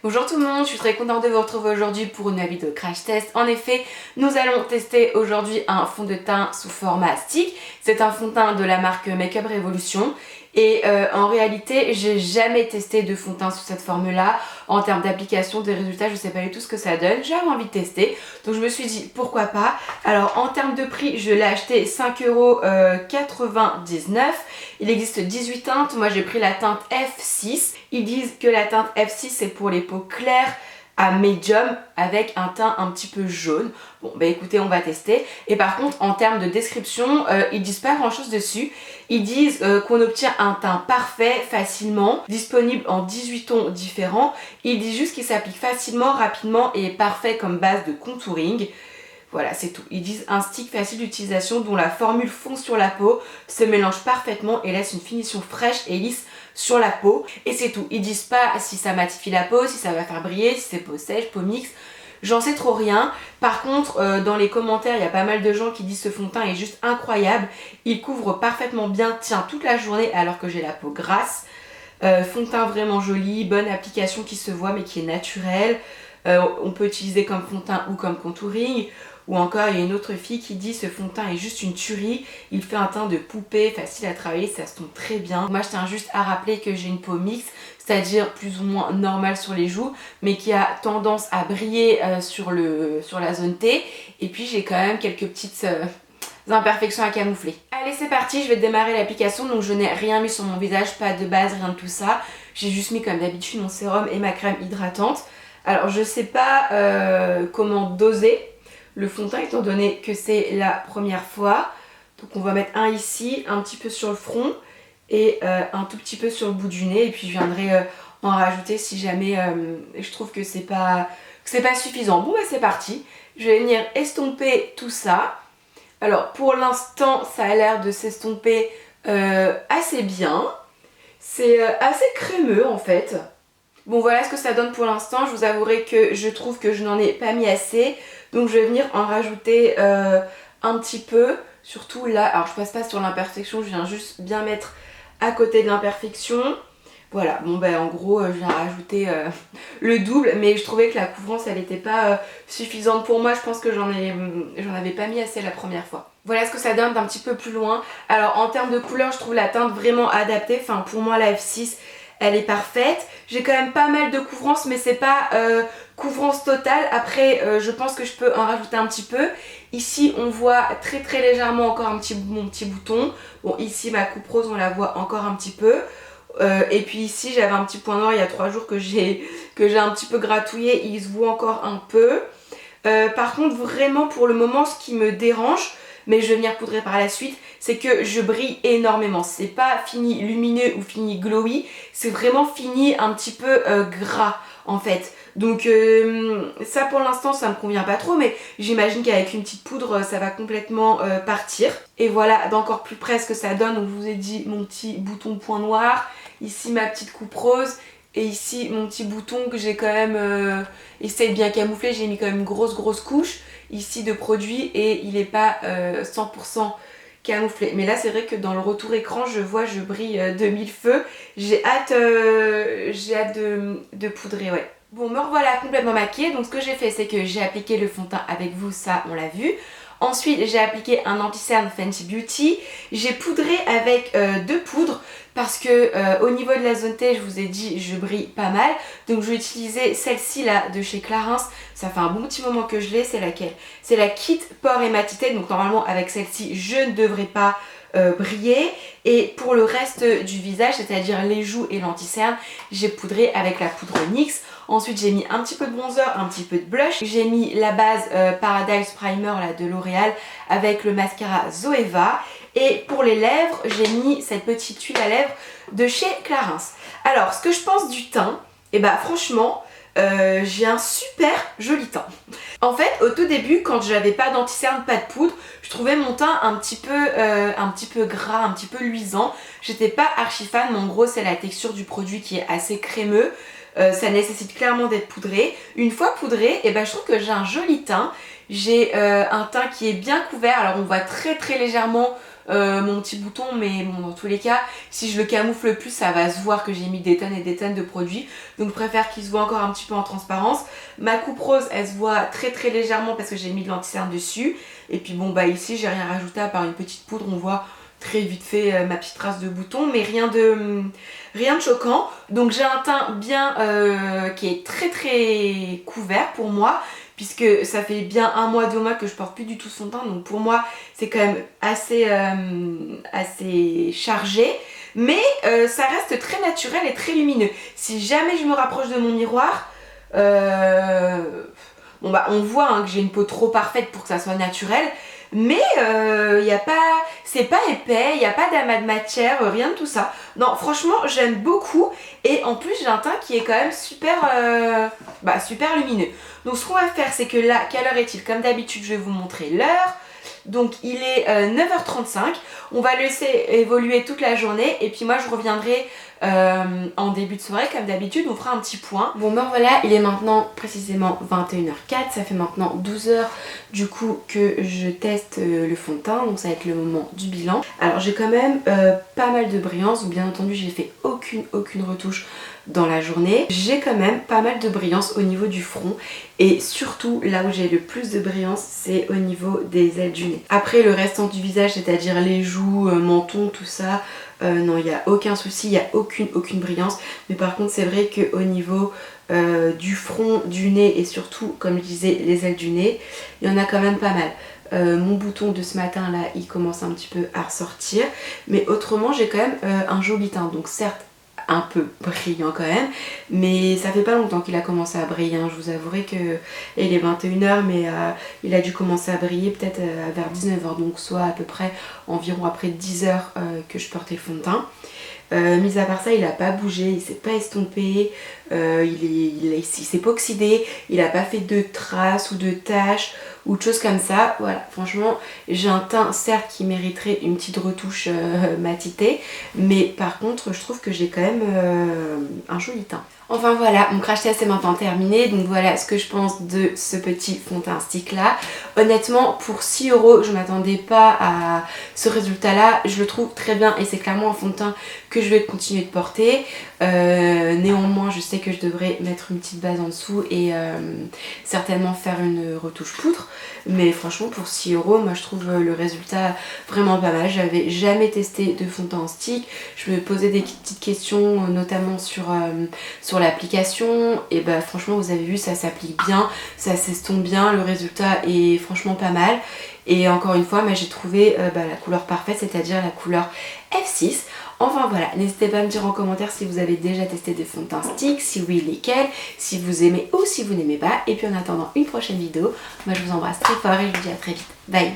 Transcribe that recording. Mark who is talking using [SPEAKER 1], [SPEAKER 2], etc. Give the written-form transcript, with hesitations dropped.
[SPEAKER 1] Bonjour tout le monde, je suis très contente de vous retrouver aujourd'hui pour une vidéo crash test. En effet, nous allons tester aujourd'hui un fond de teint sous format stick. C'est un fond de teint de la marque Makeup Revolution. Et en réalité, j'ai jamais testé de fond de teint sous cette forme-là. En termes d'application, des résultats, je sais pas du tout ce que ça donne. J'avais envie de tester, donc je me suis dit pourquoi pas. Alors en termes de prix, je l'ai acheté 5,99 €. Il existe 18 teintes, moi j'ai pris la teinte F6. Ils disent que la teinte F6 c'est pour les peaux claires à médium avec un teint un petit peu jaune. Bon bah écoutez, on va tester. Et par contre en termes de description, ils disent pas grand chose dessus. Ils disent qu'on obtient un teint parfait facilement, disponible en 18 tons différents. Ils disent juste qu'il s'applique facilement, rapidement et est parfait comme base de contouring. Voilà, c'est tout. Ils disent un stick facile d'utilisation dont la formule fond sur la peau, se mélange parfaitement et laisse une finition fraîche et lisse sur la peau. Et c'est tout. Ils disent pas si ça matifie la peau, si ça va faire briller, si c'est peau sèche, peau mixte. J'en sais trop rien. Par contre, dans les commentaires, il y a pas mal de gens qui disent ce fond de teint est juste incroyable. Il couvre parfaitement bien, tient toute la journée alors que j'ai la peau grasse. Fond de teint vraiment joli, bonne application qui se voit mais qui est naturelle. On peut utiliser comme fond de teint ou comme contouring. Ou encore, il y a une autre fille qui dit ce fond de teint est juste une tuerie. Il fait un teint de poupée, facile à travailler, ça se tombe très bien. Moi, je tiens juste à rappeler que j'ai une peau mixte, c'est-à-dire plus ou moins normale sur les joues, mais qui a tendance à briller sur la zone T. Et puis, j'ai quand même quelques petites imperfections à camoufler. Allez, c'est parti, je vais démarrer l'application. Donc, je n'ai rien mis sur mon visage, pas de base, rien de tout ça. J'ai juste mis, comme d'habitude, mon sérum et ma crème hydratante. Alors, je sais pas comment doser le fond de teint étant donné que c'est la première fois. Donc on va mettre un ici, un petit peu sur le front et un tout petit peu sur le bout du nez, et puis je viendrai en rajouter si jamais je trouve que c'est pas suffisant. Bon bah c'est parti, je vais venir estomper tout ça. Alors pour l'instant ça a l'air de s'estomper assez bien, c'est assez crémeux en fait. Bon voilà ce que ça donne pour l'instant. Je vous avouerai que je trouve que je n'en ai pas mis assez. Donc je vais venir en rajouter un petit peu. Surtout là, alors je passe pas sur l'imperfection, je viens juste bien mettre à côté de l'imperfection. Voilà, bon ben en gros je viens rajouter le double. Mais je trouvais que la couvrance elle n'était pas suffisante pour moi. Je pense que j'en avais pas mis assez la première fois. Voilà ce que ça donne d'un petit peu plus loin. Alors en termes de couleur, je trouve la teinte vraiment adaptée. Enfin pour moi la F6 elle est parfaite. J'ai quand même pas mal de couvrance, mais c'est pas couvrance totale. Après, je pense que je peux en rajouter un petit peu. Ici, on voit très très légèrement encore mon petit bouton. Bon, ici, ma coupe rose, on la voit encore un petit peu. Et puis ici, j'avais un petit point noir il y a 3 jours que j'ai un petit peu gratouillé. Il se voit encore un peu. Par contre, vraiment, pour le moment, ce qui me dérange, mais je vais venir poudrer par la suite, c'est que je brille énormément. C'est pas fini lumineux ou fini glowy, c'est vraiment fini un petit peu gras en fait. Donc ça pour l'instant ça me convient pas trop, mais j'imagine qu'avec une petite poudre ça va complètement partir. Et voilà d'encore plus près ce que ça donne. Donc je vous ai dit mon petit bouton point noir, ici ma petite coupe rose. Et ici mon petit bouton que j'ai quand même essayé de bien camoufler. J'ai mis quand même une grosse couche ici de produit et il n'est pas 100% camouflé. Mais là c'est vrai que dans le retour écran je vois je brille de mille feux. J'ai hâte de poudrer, ouais. Bon, me revoilà complètement maquillée. Donc ce que j'ai fait c'est que j'ai appliqué le fond de teint avec vous, ça on l'a vu. Ensuite j'ai appliqué un anti-cerne Fenty Beauty. J'ai poudré avec 2 poudres parce que au niveau de la zone T, je vous ai dit je brille pas mal. Donc je vais utiliser celle-ci là de chez Clarins. Ça fait un bon petit moment que je l'ai. C'est laquelle? C'est la Kit Pore et Matité. Donc normalement avec celle-ci je ne devrais pas briller. Et pour le reste du visage, c'est-à-dire les joues et l'anti-cerne, j'ai poudré avec la poudre NYX. Ensuite j'ai mis un petit peu de bronzer, un petit peu de blush. J'ai mis la base Paradise Primer là, de L'Oréal avec le mascara Zoeva. Et pour les lèvres, j'ai mis cette petite huile à lèvres de chez Clarins. Alors ce que je pense du teint, et bah franchement j'ai un super joli teint. En fait au tout début quand j'avais pas d'anti-cerne, pas de poudre, je trouvais mon teint un petit peu gras, un petit peu luisant. J'étais pas archi fan, mais en gros c'est la texture du produit qui est assez crémeux. Ça nécessite clairement d'être poudré. Une fois poudré, et ben je trouve que j'ai un joli teint. J'ai un teint qui est bien couvert, alors on voit très très légèrement mon petit bouton, mais bon, dans tous les cas, si je le camoufle plus, ça va se voir que j'ai mis des tonnes et des tonnes de produits. Donc je préfère qu'il se voit encore un petit peu en transparence. Ma coupe rose, elle se voit très très légèrement parce que j'ai mis de l'anti-cerne dessus. Et puis bon, bah ici, j'ai rien rajouté à part une petite poudre. On voit très vite fait ma petite trace de bouton, mais rien de choquant. Donc j'ai un teint bien qui est très très couvert pour moi, puisque ça fait bien 1 mois, 2 mois que je porte plus du tout ce fond de teint, donc pour moi c'est quand même assez chargé, mais ça reste très naturel et très lumineux. Si jamais je me rapproche de mon miroir, bon bah on voit hein, que j'ai une peau trop parfaite pour que ça soit naturel, mais c'est pas épais, il n'y a pas d'amas de matière, rien de tout ça. Non, franchement, j'aime beaucoup. Et en plus, j'ai un teint qui est quand même super lumineux. Donc ce qu'on va faire, c'est que là, quelle heure est-il? Comme d'habitude, je vais vous montrer l'heure. Donc il est 9h35. On va laisser évoluer toute la journée. Et puis moi, je reviendrai en début de soirée, comme d'habitude, on fera un petit point. Bon ben voilà, il est maintenant précisément 21h04, ça fait maintenant 12 heures du coup que je teste le fond de teint, donc ça va être le moment du bilan. Alors j'ai quand même pas mal de brillance, bien entendu j'ai fait aucune retouche dans la journée. J'ai quand même pas mal de brillance au niveau du front et surtout là où j'ai le plus de brillance c'est au niveau des ailes du nez. Après le restant du visage, c'est-à-dire les joues, menton, tout ça, non, il n'y a aucun souci, il n'y a aucune brillance. Mais par contre, c'est vrai qu'au niveau du front, du nez et surtout, comme je disais, les ailes du nez, il y en a quand même pas mal. Mon bouton de ce matin là, il commence un petit peu à ressortir. Mais autrement, j'ai quand même un joli teint. Donc certes, un peu brillant quand même, mais ça fait pas longtemps qu'il a commencé à briller, hein. Je vous avouerai que il est 21h, mais il a dû commencer à briller peut-être vers 19h, donc soit à peu près environ après 10h que je portais le fond de teint. Mis à part ça, il a pas bougé, il s'est pas estompé, il s'est pas oxydé, il a pas fait de traces ou de taches ou de choses comme ça. Voilà, franchement, j'ai un teint certes qui mériterait une petite retouche matitée, mais par contre, je trouve que j'ai quand même un joli teint. Enfin voilà, mon crash test est maintenant terminé, donc voilà ce que je pense de ce petit fond de teint stick là. Honnêtement, pour 6 €, je m'attendais pas à ce résultat là, je le trouve très bien et c'est clairement un fond de teint que je vais continuer de porter. Néanmoins, je sais que je devrais mettre une petite base en dessous et certainement faire une retouche poudre, mais franchement pour 6 €, moi je trouve le résultat vraiment pas mal. J'avais jamais testé de fond de teint en stick, je me posais des petites questions notamment sur l'application et bah franchement vous avez vu, ça s'applique bien, ça s'estompe bien, le résultat est franchement pas mal. Et encore une fois, j'ai trouvé la couleur parfaite, c'est-à-dire la couleur F6. Enfin voilà, n'hésitez pas à me dire en commentaire si vous avez déjà testé des fonds de teint stick, si oui lesquels, si vous aimez ou si vous n'aimez pas. Et puis en attendant une prochaine vidéo, moi je vous embrasse très fort et je vous dis à très vite. Bye!